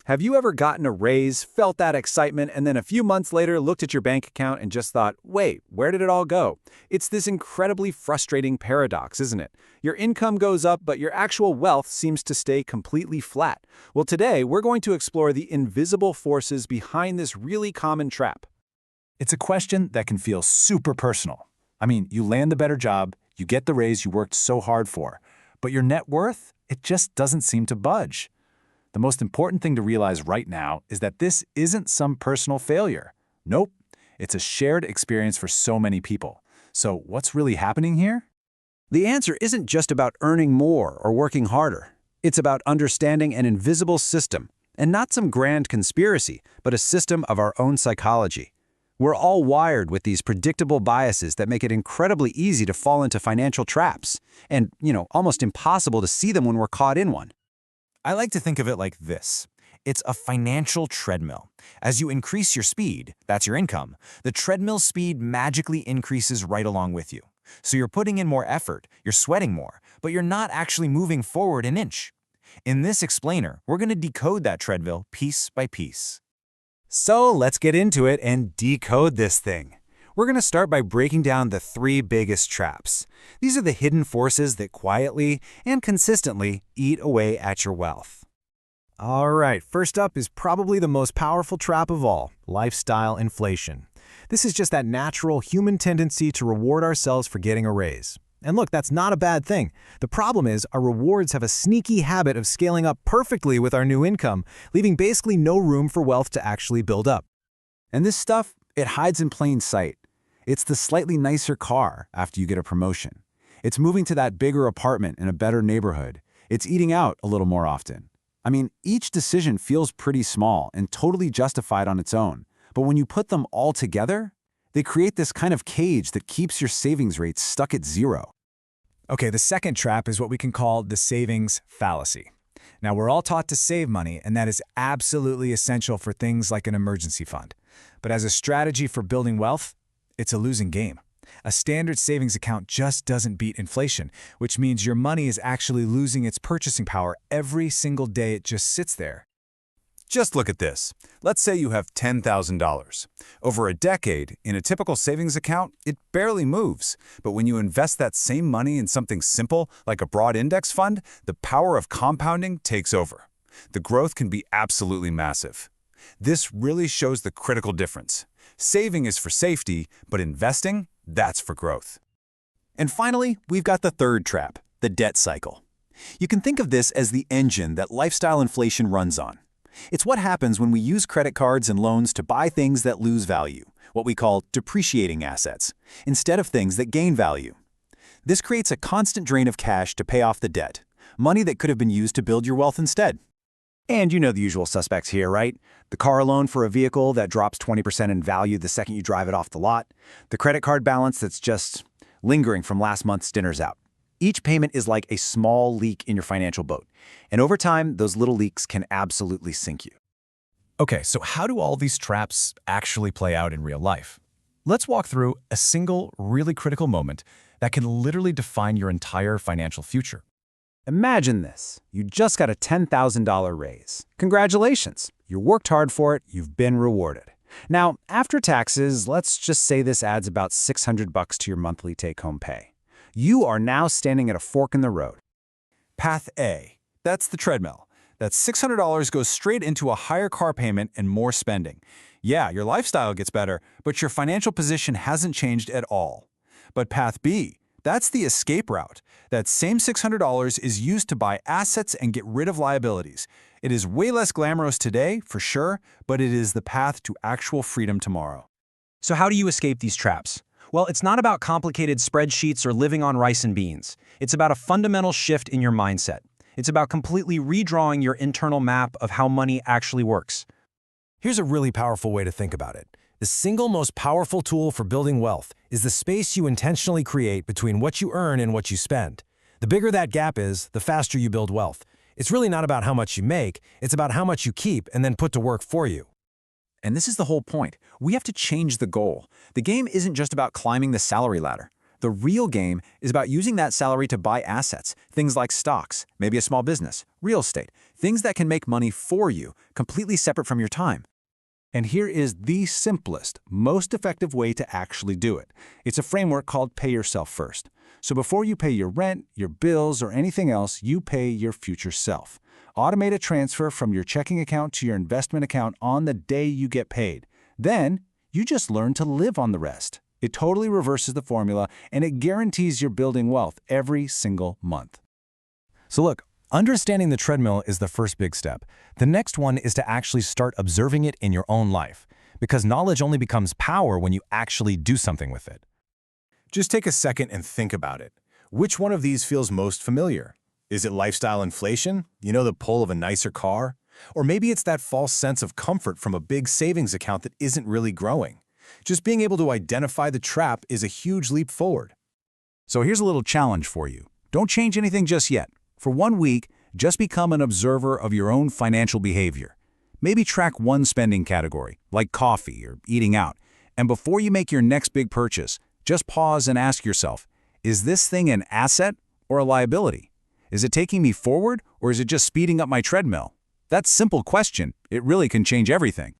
Have you ever gotten a raise, felt that excitement, and then a few months later looked at your bank account and just thought, wait, where did it all go? It's this incredibly frustrating paradox, isn't it? Your income goes up, but your actual wealth seems to stay completely flat. Well, today, we're going to explore the invisible forces behind this really common trap. It's a question that can feel super personal. I mean, you land the better job, you get the raise you worked so hard for, but your net worth, it just doesn't seem to budge. The most important thing to realize right now is that this isn't some personal failure. Nope, it's a shared experience for so many people. So what's really happening here? The answer isn't just about earning more or working harder. It's about understanding an invisible system, and not some grand conspiracy, but a system of our own psychology. We're all wired with these predictable biases that make it incredibly easy to fall into financial traps, and, almost impossible to see them when we're caught in one. I like to think of it like this. It's a financial treadmill. As you increase your speed, that's your income, the treadmill speed magically increases right along with you. So you're putting in more effort, you're sweating more, but you're not actually moving forward an inch. In this explainer, we're going to decode that treadmill piece by piece. So let's get into it and decode this thing. We're going to start by breaking down the three biggest traps. These are the hidden forces that quietly and consistently eat away at your wealth. All right, first up is probably the most powerful trap of all, lifestyle inflation. This is just that natural human tendency to reward ourselves for getting a raise. And look, that's not a bad thing. The problem is our rewards have a sneaky habit of scaling up perfectly with our new income, leaving basically no room for wealth to actually build up. And this stuff, it hides in plain sight. It's the slightly nicer car after you get a promotion. It's moving to that bigger apartment in a better neighborhood. It's eating out a little more often. I mean, each decision feels pretty small and totally justified on its own. But when you put them all together, they create this kind of cage that keeps your savings rate stuck at zero. Okay, the second trap is what we can call the savings fallacy. Now, we're all taught to save money, and that is absolutely essential for things like an emergency fund. But as a strategy for building wealth, it's a losing game. A standard savings account just doesn't beat inflation, which means your money is actually losing its purchasing power every single day it just sits there. Just look at this. Let's say you have $10,000. Over a decade, in a typical savings account, it barely moves. But when you invest that same money in something simple, like a broad index fund, the power of compounding takes over. The growth can be absolutely massive. This really shows the critical difference. Saving is for safety, but investing, that's for growth. And finally, we've got the third trap, the debt cycle. You can think of this as the engine that lifestyle inflation runs on. It's what happens when we use credit cards and loans to buy things that lose value, what we call depreciating assets, instead of things that gain value. This creates a constant drain of cash to pay off the debt, money that could have been used to build your wealth instead. And you know the usual suspects here, right? The car loan for a vehicle that drops 20% in value the second you drive it off the lot. The credit card balance that's just lingering from last month's dinners out. Each payment is like a small leak in your financial boat. And over time, those little leaks can absolutely sink you. Okay, so how do all these traps actually play out in real life? Let's walk through a single, really critical moment that can literally define your entire financial future. Imagine this. You just got a $10,000 raise. Congratulations. You worked hard for it. You've been rewarded. Now, after taxes, let's just say this adds about $600 to your monthly take-home pay. You are now standing at a fork in the road. Path A. That's the treadmill. That $600 goes straight into a higher car payment and more spending. Yeah, your lifestyle gets better, but your financial position hasn't changed at all. But Path B. That's the escape route. That same $600 is used to buy assets and get rid of liabilities. It is way less glamorous today, for sure, but it is the path to actual freedom tomorrow. So how do you escape these traps? Well, it's not about complicated spreadsheets or living on rice and beans. It's about a fundamental shift in your mindset. It's about completely redrawing your internal map of how money actually works. Here's a really powerful way to think about it. The single most powerful tool for building wealth is the space you intentionally create between what you earn and what you spend. The bigger that gap is, the faster you build wealth. It's really not about how much you make, it's about how much you keep and then put to work for you. And this is the whole point. We have to change the goal. The game isn't just about climbing the salary ladder. The real game is about using that salary to buy assets, things like stocks, maybe a small business, real estate, Things that can make money for you, completely separate from your time. And here is the simplest, most effective way to actually do it. It's a framework called Pay Yourself First. So before you pay your rent, your bills, or anything else, you pay your future self. Automate a transfer from your checking account to your investment account on the day you get paid. Then, you just learn to live on the rest. It totally reverses the formula, and it guarantees you're building wealth every single month. So look, understanding the treadmill is the first big step. The next one is to actually start observing it in your own life, because knowledge only becomes power when you actually do something with it. Just take a second and think about it. Which one of these feels most familiar? Is it lifestyle inflation? You know, the pull of a nicer car? Or maybe it's that false sense of comfort from a big savings account that isn't really growing. Just being able to identify the trap is a huge leap forward. So here's a little challenge for you. Don't change anything just yet. For 1 week, just become an observer of your own financial behavior. Maybe track one spending category, like coffee or eating out, and before you make your next big purchase, just pause and ask yourself, is this thing an asset or a liability? Is it taking me forward or is it just speeding up my treadmill? That simple question, it really can change everything.